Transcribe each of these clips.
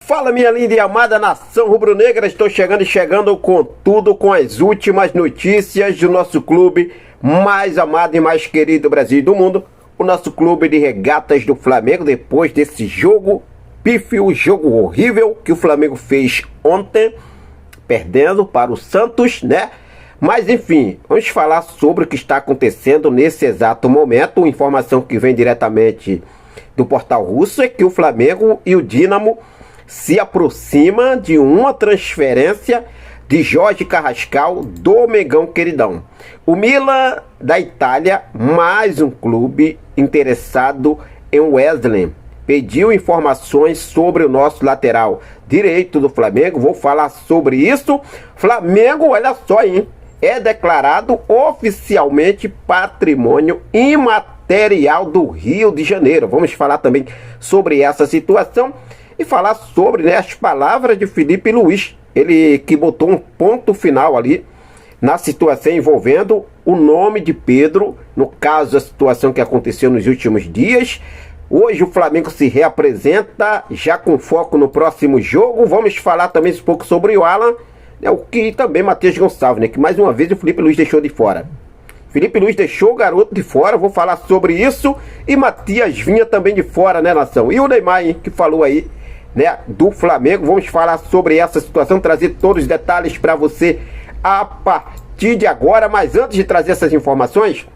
Fala, minha linda e amada nação rubro-negra, estou chegando com tudo, com as últimas notícias do nosso clube mais amado e mais querido do Brasil e do mundo, o nosso clube de regatas do Flamengo, depois desse jogo pífio, jogo horrível que o Flamengo fez ontem, perdendo para o Santos, né? Mas enfim, vamos falar sobre o que está acontecendo nesse exato momento. Informação que vem diretamente do portal russo é que o Flamengo e o Dínamo se aproxima de uma transferência de Jorge Carrascal do Mengão queridão. O Milan da Itália, mais um clube interessado em Wesley, pediu informações sobre o nosso lateral direito do Flamengo. Vou falar sobre isso. Flamengo, olha só, hein? É declarado oficialmente patrimônio imaterial do Rio de Janeiro. Vamos falar também sobre essa situação e falar sobre, né, as palavras de Felipe Luiz, ele que botou um ponto final ali na situação envolvendo o nome de Pedro, no caso a situação que aconteceu nos últimos dias. Hoje o Flamengo se reapresenta já com foco no próximo jogo. Vamos falar também um pouco sobre o Alan, né, o que também Matheus Gonçalves, né, que mais uma vez o Felipe Luiz deixou de fora. Felipe Luiz deixou o garoto de fora, vou falar sobre isso. E Matias Vinha também de fora, né, nação? E o Neymar, hein, que falou aí, né, do Flamengo. Vamos falar sobre essa situação, trazer todos os detalhes para você a partir de agora. Mas antes de trazer essas informações,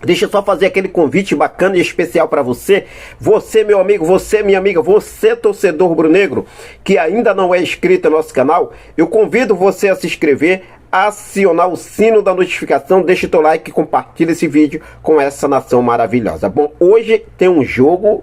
deixa eu só fazer aquele convite bacana e especial para você. Você, meu amigo, você, minha amiga, você, torcedor rubro-negro, que ainda não é inscrito no nosso canal, eu convido você a se inscrever, acionar o sino da notificação, deixa o teu like e compartilha esse vídeo com essa nação maravilhosa. Bom, hoje tem um jogo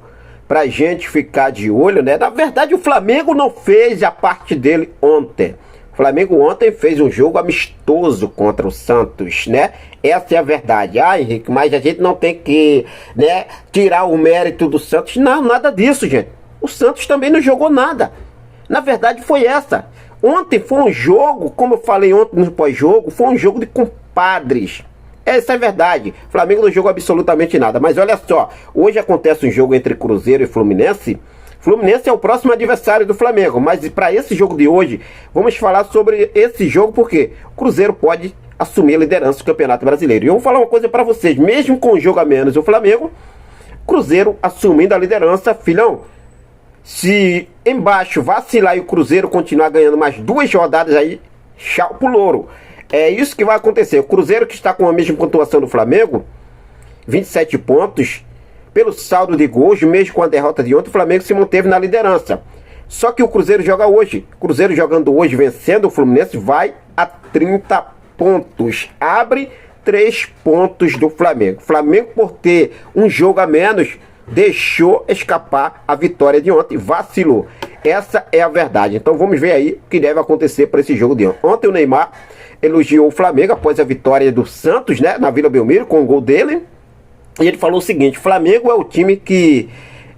pra gente ficar de olho, né? Na verdade, o Flamengo não fez a parte dele ontem. O Flamengo ontem fez um jogo amistoso contra o Santos, né? Essa é a verdade. Ah, Henrique, mas a gente não tem que, né, tirar o mérito do Santos. Não, nada disso, gente. O Santos também não jogou nada. Na verdade, foi essa. Ontem foi um jogo, como eu falei ontem no pós-jogo, foi um jogo de compadres. Essa é a verdade. O Flamengo não jogou absolutamente nada. Mas olha só, hoje acontece um jogo entre Cruzeiro e Fluminense. Fluminense é o próximo adversário do Flamengo. Mas para esse jogo de hoje, vamos falar sobre esse jogo porque o Cruzeiro pode assumir a liderança do Campeonato Brasileiro. E eu vou falar uma coisa para vocês. Mesmo com um jogo a menos o Flamengo, Cruzeiro assumindo a liderança, filhão, se embaixo vacilar e o Cruzeiro continuar ganhando mais 2 rodadas aí, tchau pro louro. É isso que vai acontecer. O Cruzeiro, que está com a mesma pontuação do Flamengo, 27 pontos, pelo saldo de gols, mesmo com a derrota de ontem, o Flamengo se manteve na liderança. Só que o Cruzeiro joga hoje. O Cruzeiro jogando hoje, vencendo o Fluminense, vai a 30 pontos. Abre 3 pontos do Flamengo. O Flamengo, por ter um jogo a menos, deixou escapar a vitória de ontem, vacilou. Essa é a verdade. Então vamos ver aí o que deve acontecer para esse jogo de ontem. Ontem o Neymar elogiou o Flamengo após a vitória do Santos, né, na Vila Belmiro, com o gol dele. E ele falou o seguinte: Flamengo é o time que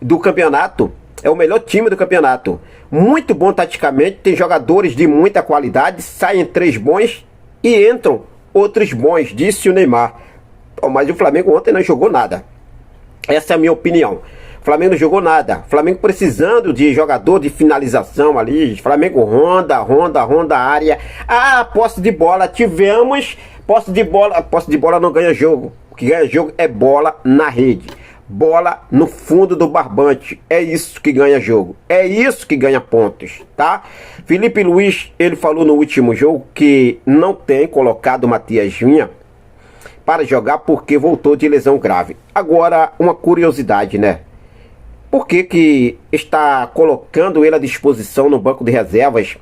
do campeonato, é o melhor time do campeonato. Muito bom taticamente, tem jogadores de muita qualidade, saem 3 bons e entram outros bons, disse o Neymar. Mas o Flamengo ontem não jogou nada. Essa é a minha opinião. O Flamengo não jogou nada. O Flamengo precisando de jogador de finalização ali. Flamengo ronda a área. Ah, posse de bola. Tivemos posse de bola. Posse de bola não ganha jogo. O que ganha jogo é bola na rede. Bola no fundo do barbante. É isso que ganha jogo. É isso que ganha pontos, tá? Felipe Luiz, ele falou no último jogo que não tem colocado o Matias Vinha para jogar porque voltou de lesão grave. Agora, uma curiosidade, né? Por que está colocando ele à disposição no banco de reservas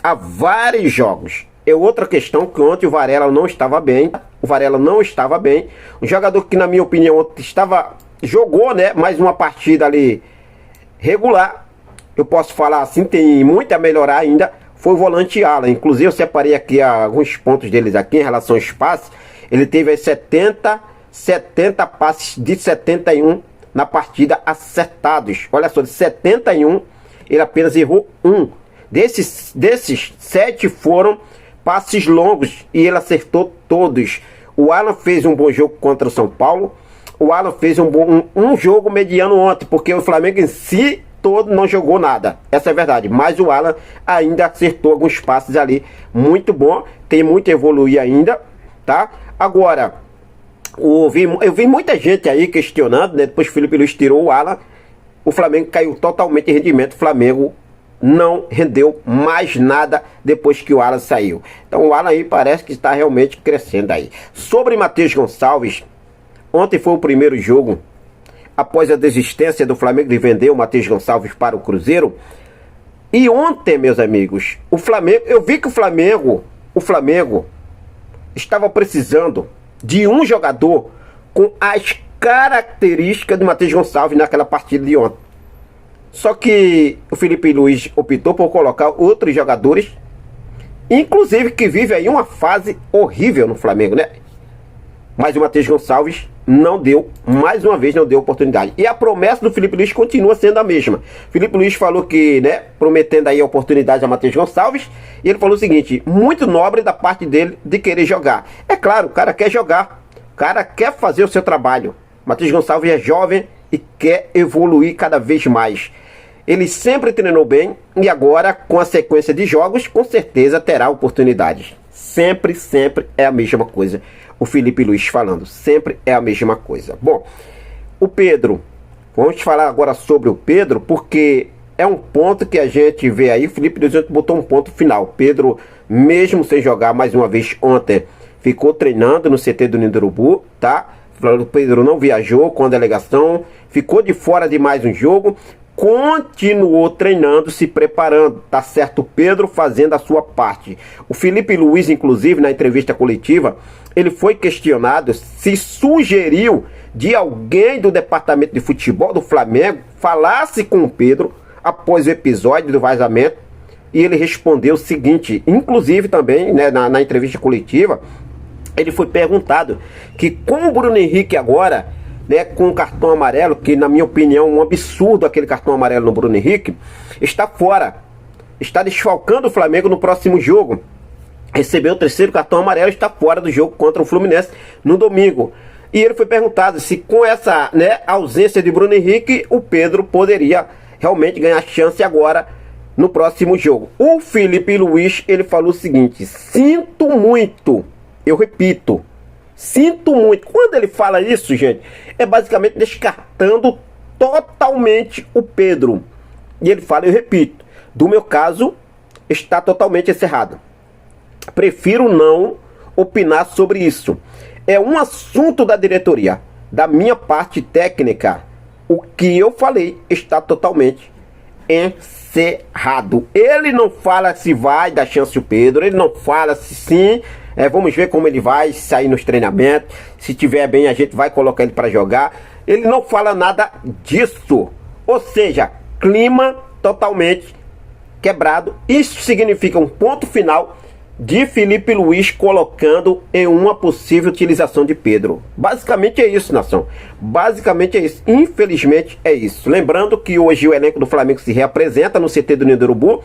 há vários jogos? É outra questão que ontem o Varela não estava bem. O Varela não estava bem. Um jogador que, na minha opinião, ontem jogou, né, mais uma partida ali regular. Eu posso falar assim, tem muito a melhorar ainda. Foi o volante Alan. Inclusive eu separei aqui alguns pontos deles aqui em relação ao espaço. Ele teve 70 passes de 71 na partida acertados. Olha só, de 71, ele apenas errou 1. Desses 7 foram passes longos e ele acertou todos. O Alan fez um bom jogo contra o São Paulo. O Alan fez um jogo mediano ontem, porque o Flamengo em si todo não jogou nada, essa é a verdade, mas o Alan ainda acertou alguns passes ali, muito bom, tem muito a evoluir ainda, tá? Agora, eu vi muita gente aí questionando, né, depois que o Felipe Luiz tirou o Alan, o Flamengo caiu totalmente em rendimento, o Flamengo não rendeu mais nada depois que o Alan saiu. Então o Alan aí parece que está realmente crescendo aí. Sobre Matheus Gonçalves, ontem foi o primeiro jogo após a desistência do Flamengo de vender o Matheus Gonçalves para o Cruzeiro. E ontem, meus amigos, o Flamengo, eu vi que o Flamengo estava precisando de um jogador com as características do Matheus Gonçalves naquela partida de ontem. Só que o Felipe Luiz optou por colocar outros jogadores, inclusive que vive aí uma fase horrível no Flamengo, né? Mas o Matheus Gonçalves não deu, mais uma vez não deu oportunidade. E a promessa do Felipe Luiz continua sendo a mesma. Felipe Luiz falou que, né, prometendo aí a oportunidade a Matheus Gonçalves, e ele falou o seguinte, muito nobre da parte dele de querer jogar. É claro, o cara quer jogar, o cara quer fazer o seu trabalho. Matheus Gonçalves é jovem e quer evoluir cada vez mais. Ele sempre treinou bem e agora, com a sequência de jogos, com certeza terá oportunidades. Sempre é a mesma coisa. O Felipe Luiz falando, sempre é a mesma coisa. Bom, o Pedro, vamos falar agora sobre o Pedro, porque é um ponto que a gente vê aí, o Felipe Luiz botou um ponto final. Pedro, mesmo sem jogar mais uma vez ontem, ficou treinando no CT do Ninho do Urubu, tá? O Pedro não viajou com a delegação, ficou de fora de mais um jogo, continuou treinando, se preparando, tá certo? O Pedro fazendo a sua parte. O Felipe Luiz, inclusive, na entrevista coletiva, ele foi questionado se sugeriu de alguém do departamento de futebol do Flamengo falasse com o Pedro após o episódio do vazamento, e ele respondeu o seguinte, inclusive também, né, na entrevista coletiva, ele foi perguntado que com o Bruno Henrique agora, né, com o cartão amarelo, que na minha opinião é um absurdo aquele cartão amarelo no Bruno Henrique, está fora, está desfalcando o Flamengo no próximo jogo, recebeu o terceiro cartão amarelo, está fora do jogo contra o Fluminense no domingo. E ele foi perguntado se com essa, né, ausência de Bruno Henrique, o Pedro poderia realmente ganhar chance agora no próximo jogo. O Felipe Luiz, ele falou o seguinte, sinto muito, eu repito, sinto muito. Quando ele fala isso, gente, é basicamente descartando totalmente o Pedro. E ele fala, eu repito, do meu caso, está totalmente encerrado. Prefiro não opinar sobre isso. É um assunto da diretoria. Da minha parte técnica, o que eu falei está totalmente encerrado. Ele não fala se vai dar chance ao Pedro, ele não fala se sim. Vamos ver como ele vai sair nos treinamentos. Se tiver bem, a gente vai colocar ele para jogar. Ele não fala nada disso. Ou seja, clima totalmente quebrado. Isso significa um ponto final de Felipe Luiz colocando em uma possível utilização de Pedro. Basicamente é isso, nação. Basicamente é isso. Infelizmente é isso. Lembrando que hoje o elenco do Flamengo se reapresenta no CT do Ninho do Urubu,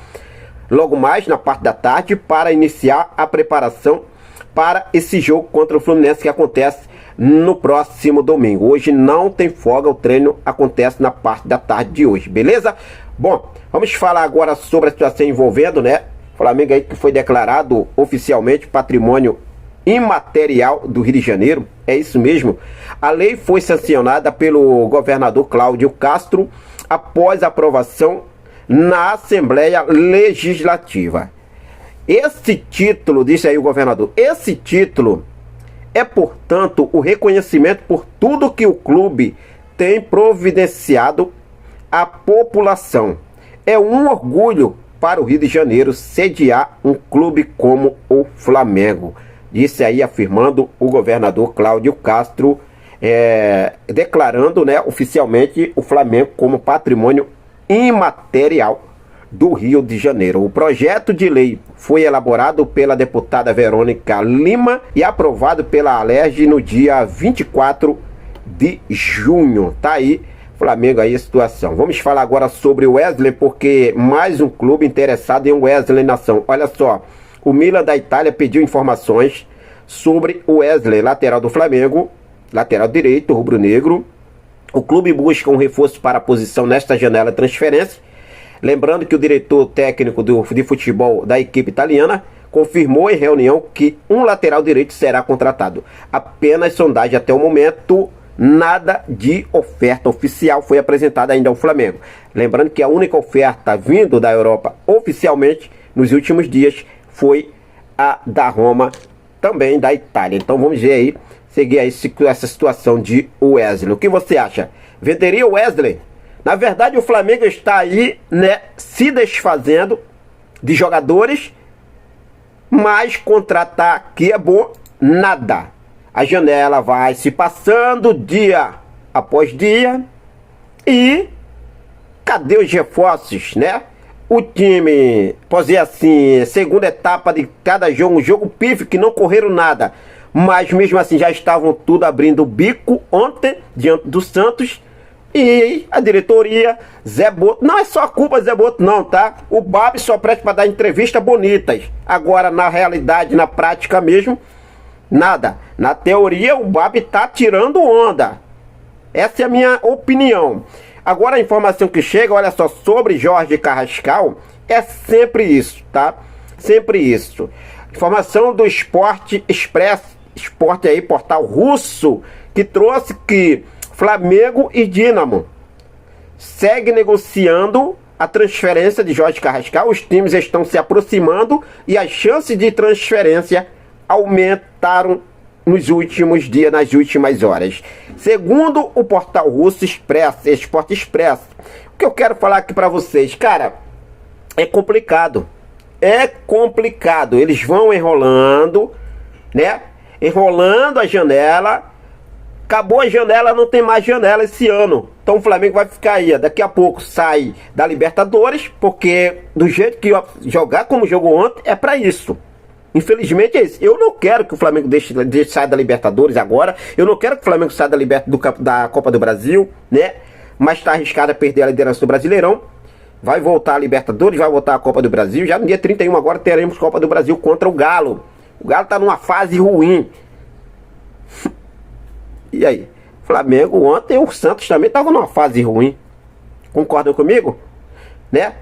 logo mais na parte da tarde, para iniciar a preparação para esse jogo contra o Fluminense que acontece no próximo domingo. Hoje não tem folga, o treino acontece na parte da tarde de hoje, beleza? Bom, vamos falar agora sobre a situação envolvendo, né, Flamengo aí que foi declarado oficialmente patrimônio imaterial do Rio de Janeiro. É isso mesmo. A lei foi sancionada pelo governador Cláudio Castro após a aprovação na Assembleia Legislativa. Esse título, disse aí o governador, esse título é, portanto, o reconhecimento por tudo que o clube tem providenciado à população. É um orgulho para o Rio de Janeiro sediar um clube como o Flamengo, disse aí, afirmando o governador Cláudio Castro, declarando, né, oficialmente o Flamengo como patrimônio imaterial do Rio de Janeiro. O projeto de lei foi elaborado pela deputada Verônica Lima e aprovado pela Alerj no dia 24 de junho. Tá aí, Flamengo aí a situação. Vamos falar agora sobre o Wesley, porque mais um clube interessado em Wesley nação. Olha só, o Milan da Itália pediu informações sobre o Wesley, lateral do Flamengo, lateral direito, rubro-negro. O clube busca um reforço para a posição nesta janela de transferência. Lembrando que o diretor técnico de futebol da equipe italiana confirmou em reunião que um lateral direito será contratado. Apenas sondagem até o momento, nada de oferta oficial foi apresentada ainda ao Flamengo. Lembrando que a única oferta vindo da Europa oficialmente nos últimos dias foi a da Roma, também da Itália. Então vamos ver aí, seguir aí essa situação de Wesley. O que você acha? Venderia o Wesley? Na verdade, o Flamengo está aí, né, se desfazendo de jogadores, mas contratar que é bom, nada. A janela vai se passando dia após dia e cadê os reforços, né? O time, pode dizer assim, segunda etapa de cada jogo, um jogo pífio que não correram nada, mas mesmo assim já estavam tudo abrindo o bico ontem diante do Santos. E a diretoria, Zé Boto, não é só a culpa do Zé Boto não, tá? O Babi só presta para dar entrevistas bonitas. Agora, na realidade, na prática mesmo, nada. Na teoria, o Babi tá tirando onda. Essa é a minha opinião. Agora, a informação que chega, olha só, sobre Jorge Carrascal, é sempre isso, tá? Sempre isso. Informação do Esporte Express, esporte aí, portal russo, que trouxe que Flamengo e Dínamo segue negociando a transferência de Jorge Carrascal. Os times estão se aproximando e as chances de transferência aumentaram nos últimos dias, nas últimas horas. Segundo o portal russo Esporte Express, o que eu quero falar aqui para vocês, cara, é complicado. É complicado. Eles vão enrolando, né? Enrolando a janela. Acabou a janela, não tem mais janela esse ano. Então o Flamengo vai ficar aí. Daqui a pouco sai da Libertadores, porque do jeito que jogar como jogou ontem, é para isso. Infelizmente é isso. Eu não quero que o Flamengo deixe sair da Libertadores agora. Eu não quero que o Flamengo saia da Copa do Brasil, né? Mas está arriscado a perder a liderança do Brasileirão. Vai voltar a Libertadores, vai voltar a Copa do Brasil. Já no dia 31 agora teremos Copa do Brasil contra o Galo. O Galo está numa fase ruim. E aí? Flamengo ontem, o Santos também estava numa fase ruim. Concordam comigo? Né?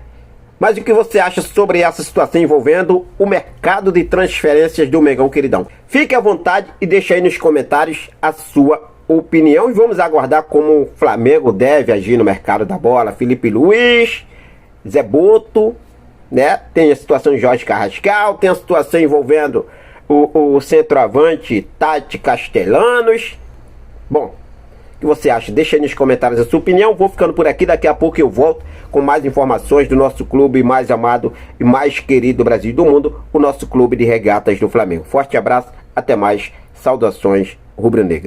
Mas o que você acha sobre essa situação envolvendo o mercado de transferências do Mengão, queridão? Fique à vontade e deixe aí nos comentários a sua opinião. E vamos aguardar como o Flamengo deve agir no mercado da bola. Felipe Luiz, Zé Boto, né? Tem a situação de Jorge Carrascal, tem a situação envolvendo o centroavante Tati Castellanos. Bom, o que você acha? Deixa aí nos comentários a sua opinião. Vou ficando por aqui, daqui a pouco eu volto com mais informações do nosso clube mais amado e mais querido do Brasil e do mundo, o nosso clube de regatas do Flamengo. Forte abraço, até mais, saudações rubro-negras.